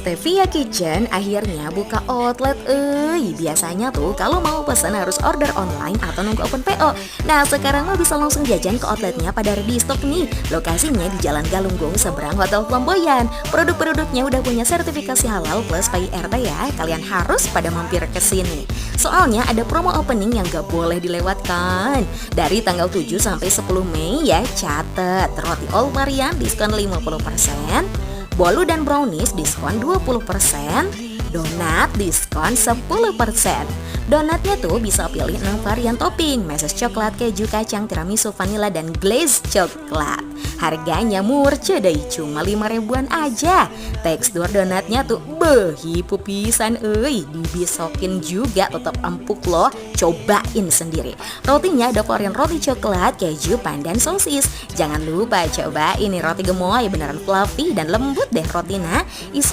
Stevia Kitchen akhirnya buka outlet. Biasanya tuh kalau mau pesan harus order online atau nunggu open PO. Nah sekarang lo bisa langsung jajan ke outletnya pada ready stock nih. Lokasinya di Jalan Galunggung seberang Hotel Flamboyan. Produk-produknya udah punya sertifikasi halal plus PAI RT ya. Kalian harus pada mampir ke sini. Soalnya ada promo opening yang gak boleh dilewatkan. Dari tanggal 7 sampai 10 Mei ya, catet. Roti all varian diskon 50%. Bolu dan brownies diskon 20%, donat diskon 10%. Donatnya tuh bisa pilih 6 varian topping, meses coklat, keju, kacang, tiramisu, vanila, dan glaze coklat. Harganya murce deh, cuma 5 ribuan aja. Tekstur donatnya tuh hipu pisan dibisokin juga tetap empuk loh. Cobain sendiri. Rotinya ada varian roti coklat, keju, pandan, sosis. Jangan lupa cobain nih roti gemoy, beneran fluffy dan lembut deh rotina. Isian